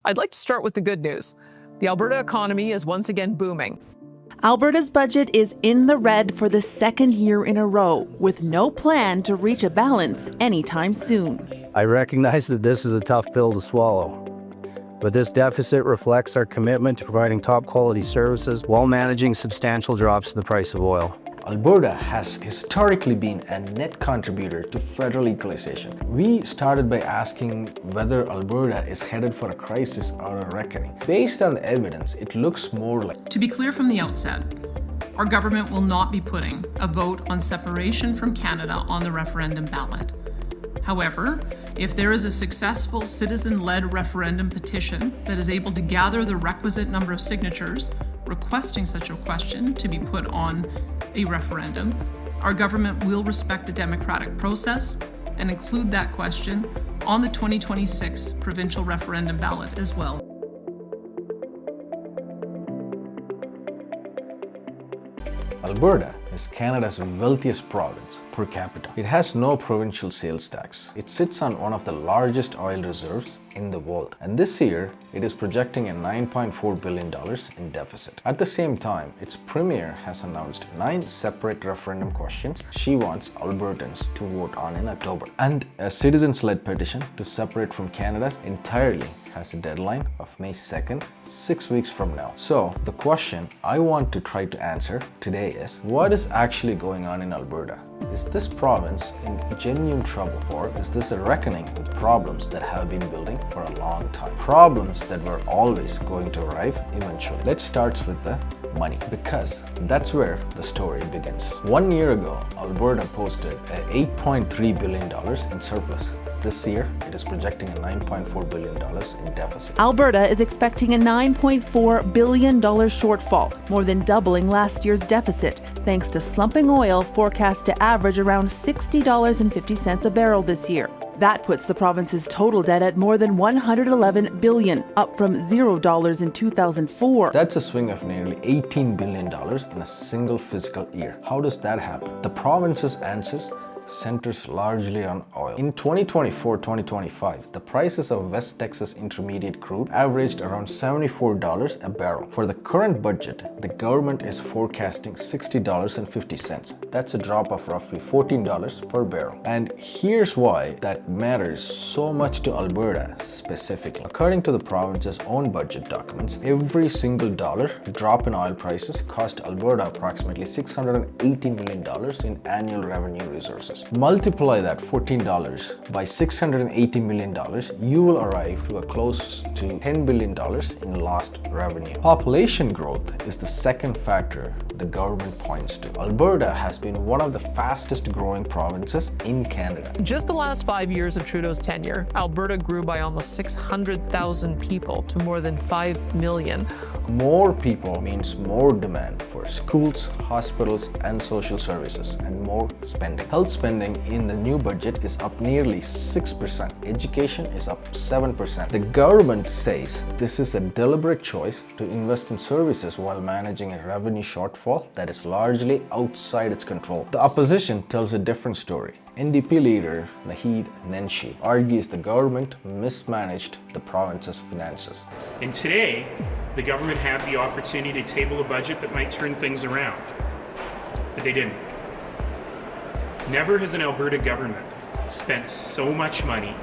I'd like to start with the good news. The Alberta economy is once again booming. Alberta's budget is in the red for the second year in a row, with no plan to reach a balance anytime soon. I recognize that this is a tough pill to swallow, but this deficit reflects our commitment to providing top quality services while managing substantial drops in the price of oil. Alberta has historically been a net contributor to federal equalization. We started by asking whether Alberta is headed for a crisis or a reckoning. Based on the evidence, it looks more like... To be clear from the outset, our government will not be putting a vote on separation from Canada on the referendum ballot. However, if there is a successful citizen-led referendum petition that is able to gather the requisite number of signatures requesting such a question to be put on a referendum, our government will respect the democratic process and include that question on the 2026 provincial referendum ballot as well. Alberta is Canada's wealthiest province per capita. It has no provincial sales tax. It sits on one of the largest oil reserves in the world. And this year, it is projecting a $9.4 billion in deficit. At the same time, its premier has announced 9 separate referendum questions she wants Albertans to vote on in October. And a citizens-led petition to separate from Canada entirely has a deadline of May 2nd, 6 weeks from now. So the question I want to try to answer today is, what is actually going on in Alberta? Is this province in genuine trouble, or is this a reckoning with problems that have been building for a long time? Problems that were always going to arrive eventually. Let's start with the money, because that's where the story begins. 1 year ago, Alberta posted a $8.3 billion in surplus. This year, it is projecting a $9.4 billion in deficit. Alberta is expecting a $9.4 billion shortfall, more than doubling last year's deficit, thanks to slumping oil forecast to average around $60.50 a barrel this year. That puts the province's total debt at more than $111 billion, up from $0 in 2004. That's a swing of nearly $18 billion in a single fiscal year. How does that happen? The province's answers centers largely on oil. In 2024-2025, the prices of West Texas Intermediate crude averaged around $74 a barrel. For the current budget, the government is forecasting $60.50. That's a drop of roughly $14 per barrel. And here's why that matters so much to Alberta specifically. According to the province's own budget documents, every single dollar drop in oil prices cost Alberta approximately $680 million in annual revenue resources. Multiply that $14 by $680 million, you will arrive to a close to $10 billion in lost revenue. Population growth is the second factor the government points to. Alberta has been one of the fastest growing provinces in Canada. Just the last 5 years of Trudeau's tenure, Alberta grew by almost 600,000 people to more than 5 million. More people means more demand for schools, hospitals, and social services, and more spending. Health spending in the new budget is up nearly 6%. Education is up 7%. The government says this is a deliberate choice to invest in services while managing a revenue shortfall that is largely outside its control. The opposition tells a different story. NDP leader Naheed Nenshi argues the government mismanaged the province's finances. And today, the government had the opportunity to table a budget that might turn things around, but they didn't. Never has an Alberta government spent so much money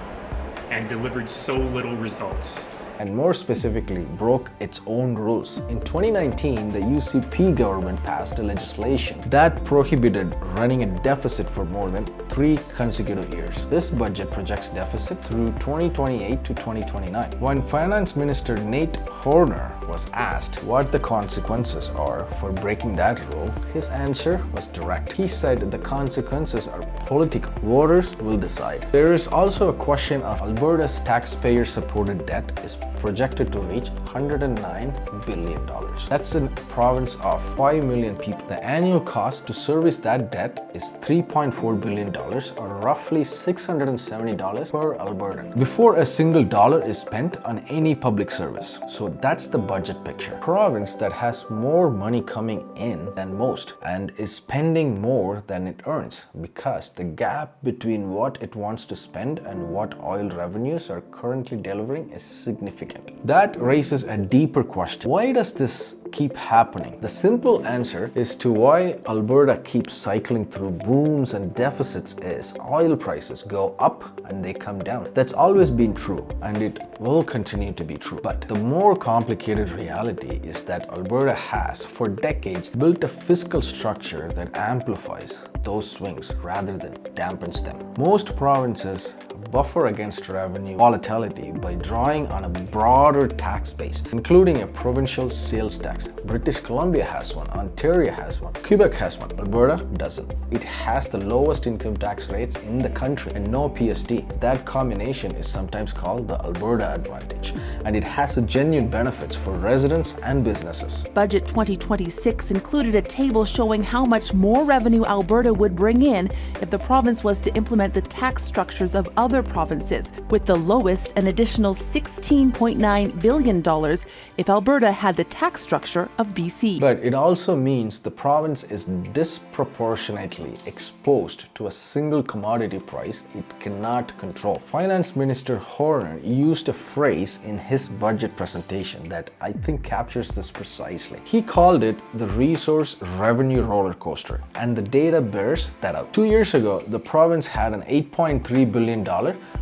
and delivered so little results. And more specifically, broke its own rules. In 2019, the UCP government passed a legislation that prohibited running a deficit for more than 3 consecutive years. This budget projects deficit through 2028 to 2029. When Finance Minister Nate Horner was asked what the consequences are for breaking that rule, his answer was direct. He said the consequences are political. Voters will decide. There is also a question of Alberta's taxpayer-supported debt is projected to reach $109 billion. That's a province of 5 million people. The annual cost to service that debt is $3.4 billion, or roughly $670 per Albertan, before a single dollar is spent on any public service. So that's the budget picture. A province that has more money coming in than most and is spending more than it earns, because the gap between what it wants to spend and what oil revenues are currently delivering is significant. significant. That raises a deeper question. Why does this keep happening? The simple answer is to why Alberta keeps cycling through booms and deficits is oil prices go up and they come down. That's always been true and it will continue to be true. But the more complicated reality is that Alberta has for decades built a fiscal structure that amplifies those swings rather than dampens them. Most provinces buffer against revenue volatility by drawing on a broader tax base, including a provincial sales tax. British Columbia has one, Ontario has one, Quebec has one, Alberta doesn't. It has the lowest income tax rates in the country and no PSD. That combination is sometimes called the Alberta advantage, and it has a genuine benefits for residents and businesses. Budget 2026 included a table showing how much more revenue Alberta would bring in if the province was to implement the tax structures of other provinces, with the lowest an additional $16.9 billion if Alberta had the tax structure of BC. But it also means the province is disproportionately exposed to a single commodity price it cannot control. Finance Minister Horner used a phrase in his budget presentation that I think captures this precisely. He called it the resource revenue roller coaster, and the data bears that out. 2 years ago, the province had an $8.3 billion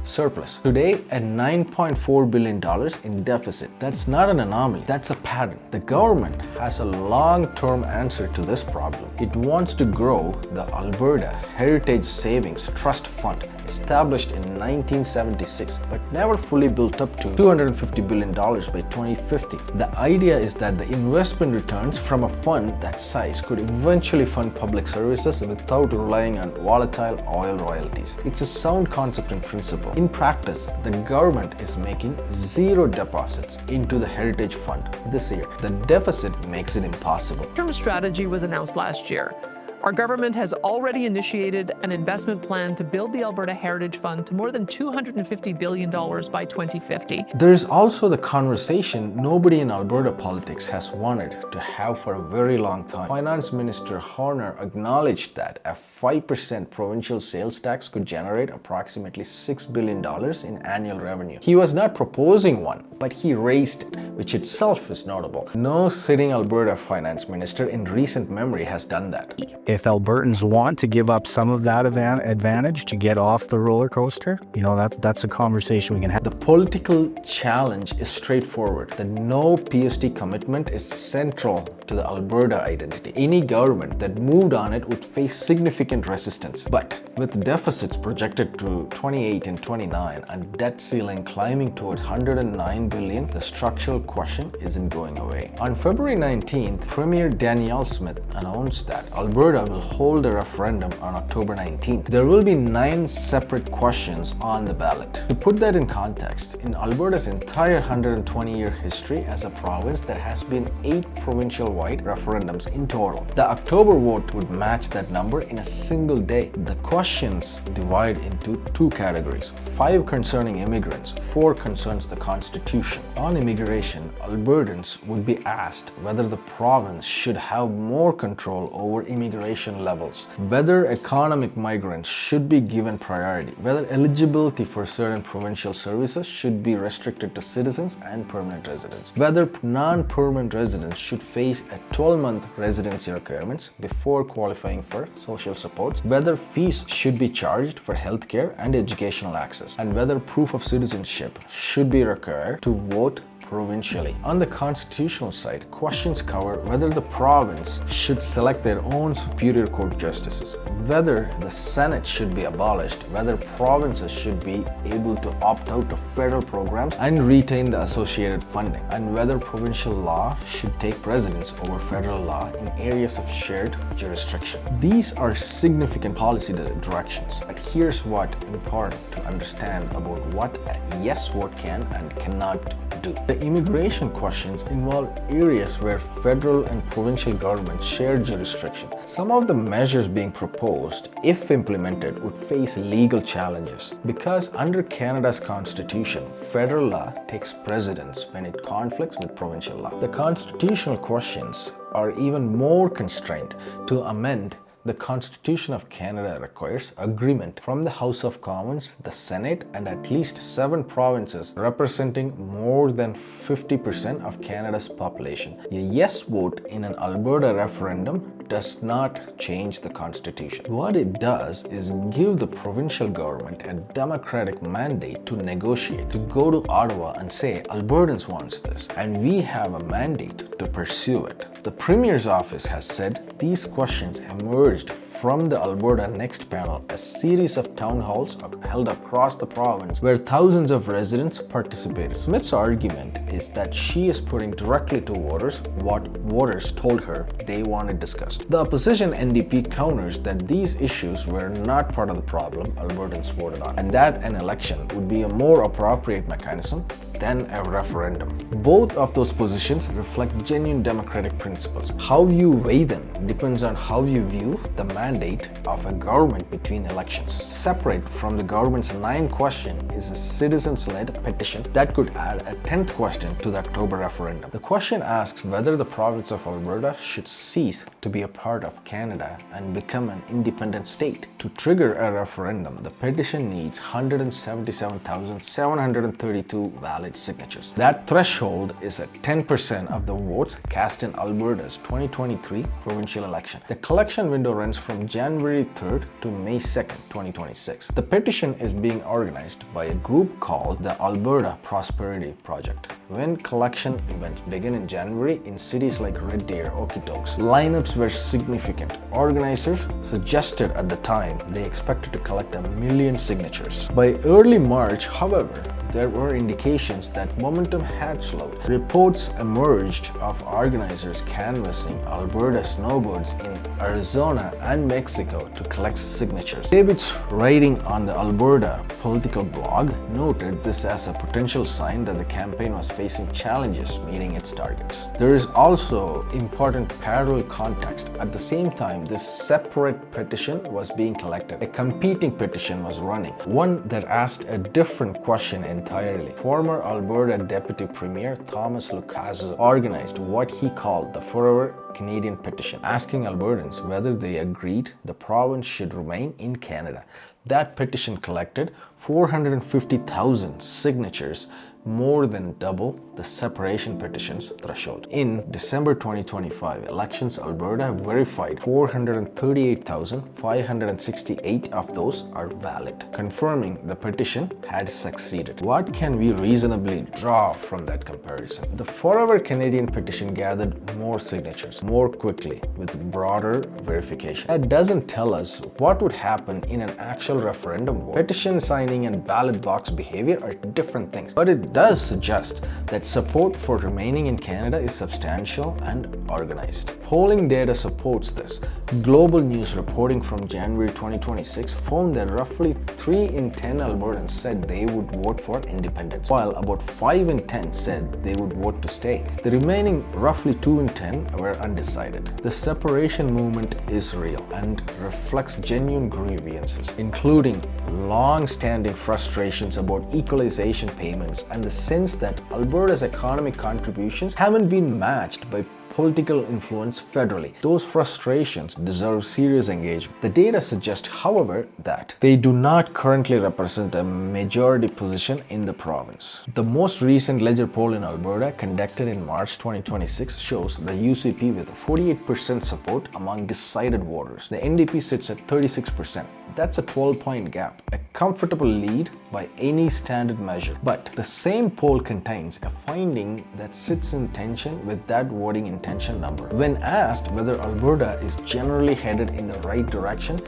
surplus. Today, a $9.4 billion in deficit. That's not an anomaly, that's a pattern. The government has a long-term answer to this problem. It wants to grow the Alberta Heritage Savings Trust Fund, established in 1976, but never fully built up to $250 billion by 2050. The idea is that the investment returns from a fund that size could eventually fund public services without relying on volatile oil royalties. It's a sound concept in principle. In practice, the government is making zero deposits into the Heritage Fund this year. The deficit makes it impossible. Term strategy was announced last year. Our government has already initiated an investment plan to build the Alberta Heritage Fund to more than $250 billion by 2050. There is also the conversation nobody in Alberta politics has wanted to have for a very long time. Finance Minister Horner acknowledged that a 5% provincial sales tax could generate approximately $6 billion in annual revenue. He was not proposing one, but he raised it, which itself is notable. No sitting Alberta finance minister in recent memory has done that. If Albertans want to give up some of that advantage to get off the roller coaster, that's a conversation we can have. The political challenge is straightforward. The no PSD commitment is central to the Alberta identity. Any government that moved on it would face significant resistance. But with deficits projected to 28 and 29 and debt ceiling climbing towards $109 billion, the structural question isn't going away. On February 19th, Premier Danielle Smith announced that Alberta will hold a referendum on October 19th. There will be 9 separate questions on the ballot. To put that in context, in Alberta's entire 120-year history as a province, there has been 8 provincial-wide referendums in total. The October vote would match that number in a single day. The questions divide into 2 categories: 5 concerning immigrants, 4 concerns the Constitution. On immigration, Albertans would be asked whether the province should have more control over immigration levels, whether economic migrants should be given priority, whether eligibility for certain provincial services should be restricted to citizens and permanent residents, whether non-permanent residents should face a 12-month residency requirements before qualifying for social supports, whether fees should be charged for healthcare and educational access, and whether proof of citizenship should be required to vote provincially. On the constitutional side, questions cover whether the province should select their own Superior Court justices, whether the Senate should be abolished, whether provinces should be able to opt out of federal programs and retain the associated funding, and whether provincial law should take precedence over federal law in areas of shared jurisdiction. These are significant policy directions, but here's what's important to understand about what a yes vote can and cannot do. The immigration questions involve areas where federal and provincial governments share jurisdiction. Some of the measures being proposed, if implemented, would face legal challenges because under Canada's Constitution, federal law takes precedence when it conflicts with provincial law. The constitutional questions are even more constrained to amend The Constitution of Canada requires agreement from the House of Commons, the Senate, and at least 7 provinces representing more than 50% of Canada's population. A yes vote in an Alberta referendum does not change the Constitution. What it does is give the provincial government a democratic mandate to negotiate, to go to Ottawa and say, Albertans wants this, and we have a mandate to pursue it. The Premier's office has said these questions emerged from the Alberta Next panel, a series of town halls held across the province where thousands of residents participated. Smith's argument is that she is putting directly to voters what voters told her they wanted discussed. The opposition NDP counters that these issues were not part of the problem Albertans voted on, and that an election would be a more appropriate mechanism than a referendum. Both of those positions reflect genuine democratic principles. How you weigh them depends on how you view the mandate of a government between elections. Separate from the government's 9th question is a citizens-led petition that could add a 10th question to the October referendum. The question asks whether the province of Alberta should cease to be a part of Canada and become an independent state. To trigger a referendum, the petition needs 177,732 valid signatures. That threshold is at 10% of the votes cast in Alberta's 2023 provincial election. The collection window runs from January 3rd to May 2nd, 2026. The petition is being organized by a group called the Alberta Prosperity Project. When collection events begin in January in cities like Red Deer, Okotoks, lineups were significant. Organizers suggested at the time they expected to collect 1 million signatures. By early March, however, there were indications that momentum had slowed. Reports emerged of organizers canvassing Alberta snowbirds in Arizona and Mexico to collect signatures. David's writing on the Alberta political blog noted this as a potential sign that the campaign was facing challenges meeting its targets. There is also important parallel context. At the same time this separate petition was being collected, a competing petition was running, one that asked a different question entirely. Former Alberta Deputy Premier Thomas Lucas organized what he called the Forever Canadian petition, asking Albertans whether they agreed the province should remain in Canada. That petition collected 450,000 signatures, more than double the separation petition's threshold. In December 2025, Elections Alberta verified 438,568 of those are valid, confirming the petition had succeeded. What can we reasonably draw from that comparison? The Forever Canadian petition gathered more signatures more quickly with broader verification. That doesn't tell us what would happen in an actual referendum vote. Petition signing and ballot box behavior are different things, but it does suggest that support for remaining in Canada is substantial and organized. Polling data supports this. Global News reporting from January 2026 found that roughly 3 in 10 Albertans said they would vote for independence, while about 5 in 10 said they would vote to stay. The remaining roughly 2 in 10 were undecided. The separation movement is real and reflects genuine grievances, including long-standing frustrations about equalization payments and the sense that Alberta's economic contributions haven't been matched by political influence federally. Those frustrations deserve serious engagement. The data suggest, however, that they do not currently represent a majority position in the province. The most recent Ledger poll in Alberta, conducted in March 2026, shows the UCP with 48% support among decided voters. The NDP sits at 36%. That's a 12-point gap, a comfortable lead by any standard measure. But the same poll contains a finding that sits in tension with that voting intention number. When asked whether Alberta is generally headed in the right direction,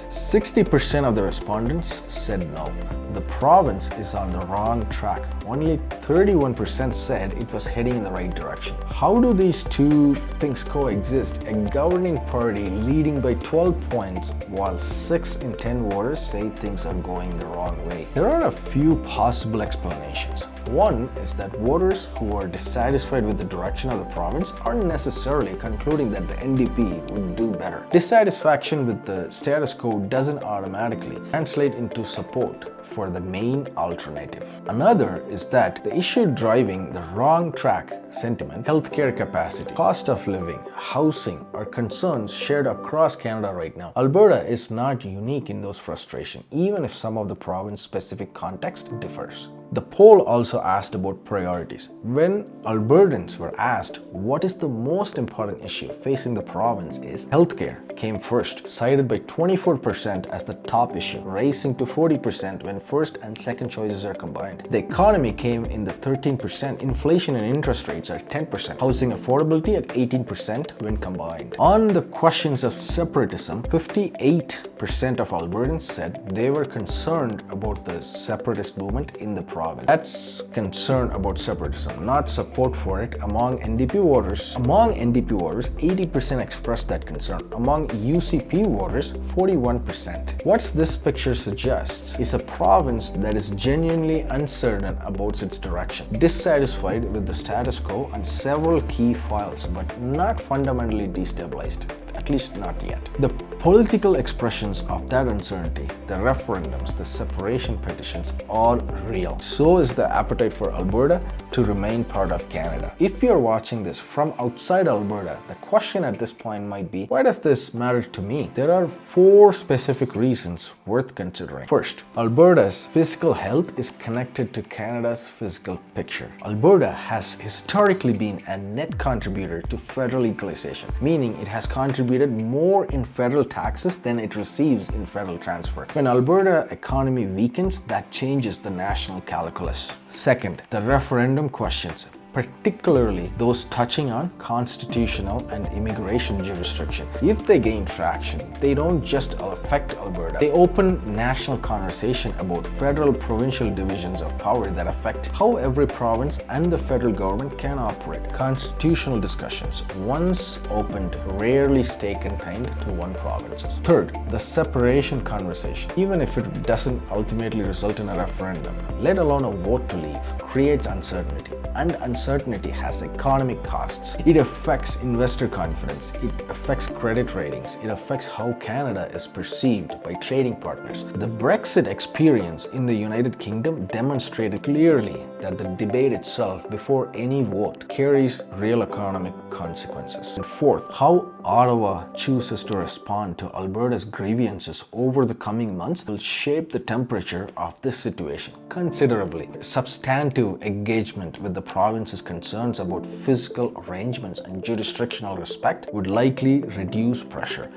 60% of the respondents said no. The province is on the wrong track. Only 31% said it was heading in the right direction. How do these two things coexist? A governing party leading by 12 points while 6 in 10 voters say things are going the wrong way. There are a few possible explanations. One is that voters who are dissatisfied with the direction of the province aren't necessarily concluding that the NDP would do better. Dissatisfaction with the status quo doesn't automatically translate into support for the main alternative. Another is that the issue driving the wrong track sentiment, healthcare capacity, cost of living, housing are concerns shared across Canada right now. Alberta is not unique in those frustrations, even if some of the province-specific context differs. The poll also asked about priorities. When Albertans were asked what is the most important issue facing the province is healthcare came first, cited by 24% as the top issue, rising to 40% when first and second choices are combined. The economy came in the 13%, inflation and interest rates are 10%, housing affordability at 18% when combined. On the questions of separatism, 58% of Albertans said they were concerned about the separatist movement in the province. That's concern about separatism, not support for it among NDP voters. Among NDP voters, 80% expressed that concern. Among UCP voters, 41%. What this picture suggests is a province that is genuinely uncertain about its direction, dissatisfied with the status quo on several key files, but not fundamentally destabilized. At least not yet. The political expressions of that uncertainty, the referendums, the separation petitions, are real. So is the appetite for Alberta to remain part of Canada. If you're watching this from outside Alberta, the question at this point might be, why does this matter to me? There are 4 specific reasons worth considering. First, Alberta's fiscal health is connected to Canada's fiscal picture. Alberta has historically been a net contributor to federal equalization, meaning it has contributed more in federal taxes than it receives in federal transfer. When Alberta economy weakens, that changes the national calculus. Second, the referendum questions, particularly those touching on constitutional and immigration jurisdiction. If they gain traction, they don't just affect Alberta. They open national conversation about federal provincial divisions of power that affect how every province and the federal government can operate. Constitutional discussions, once opened, rarely stay contained to one province. Third, the separation conversation, even if it doesn't ultimately result in a referendum, let alone a vote to leave, creates uncertainty. And uncertainty has economic costs. It affects investor confidence, it affects credit ratings, it affects how Canada is perceived by trading partners. The Brexit experience in the United Kingdom demonstrated clearly that the debate itself before any vote carries real economic consequences. And fourth, how Ottawa chooses to respond to Alberta's grievances over the coming months will shape the temperature of this situation considerably. Substantive engagement with the province's concerns about fiscal arrangements and jurisdictional respect would likely reduce pressure.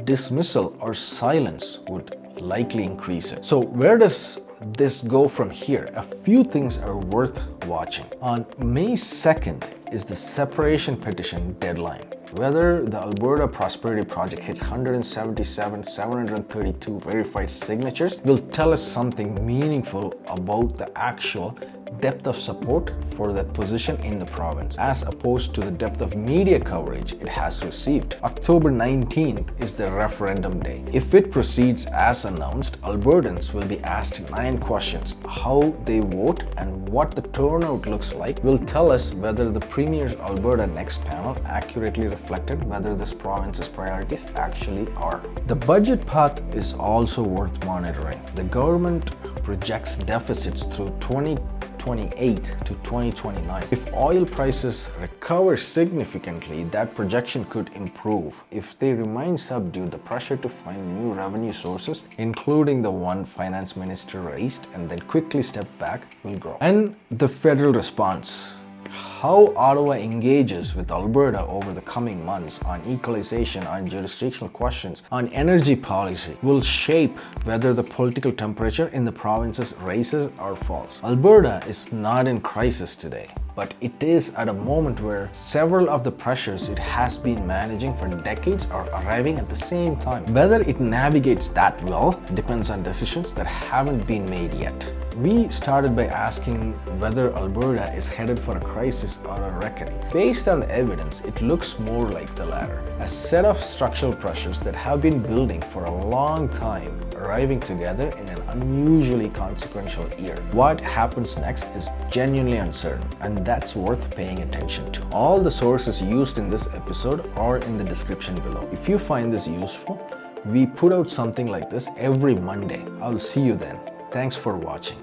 Dismissal or silence would likely increase it. So where does this go from here? A few things are worth watching. On May 2nd is the separation petition deadline. Whether the Alberta Prosperity Project hits 177,732 verified signatures will tell us something meaningful about the actual depth of support for that position in the province, as opposed to the depth of media coverage it has received. October 19th is the referendum day. If it proceeds as announced, Albertans will be asked 9 questions. How they vote and what the turnout looks like will tell us whether the Premier's Alberta Next panel accurately reflected whether this province's priorities actually are. The budget path is also worth monitoring. The government projects deficits through 2028 to 2029. If oil prices recover significantly, that projection could improve. If they remain subdued, the pressure to find new revenue sources, including the one finance minister raised and then quickly stepped back, will grow. And the federal response. How Ottawa engages with Alberta over the coming months on equalization, on jurisdictional questions, on energy policy will shape whether the political temperature in the provinces rises or falls. Alberta is not in crisis today, but it is at a moment where several of the pressures it has been managing for decades are arriving at the same time. Whether it navigates that well depends on decisions that haven't been made yet. We started by asking whether Alberta is headed for a crisis or a reckoning. Based on the evidence, it looks more like the latter. A set of structural pressures that have been building for a long time, arriving together in an unusually consequential year. What happens next is genuinely uncertain, and that's worth paying attention to. All the sources used in this episode are in the description below. If you find this useful, we put out something like this every Monday. I'll see you then. Thanks for watching.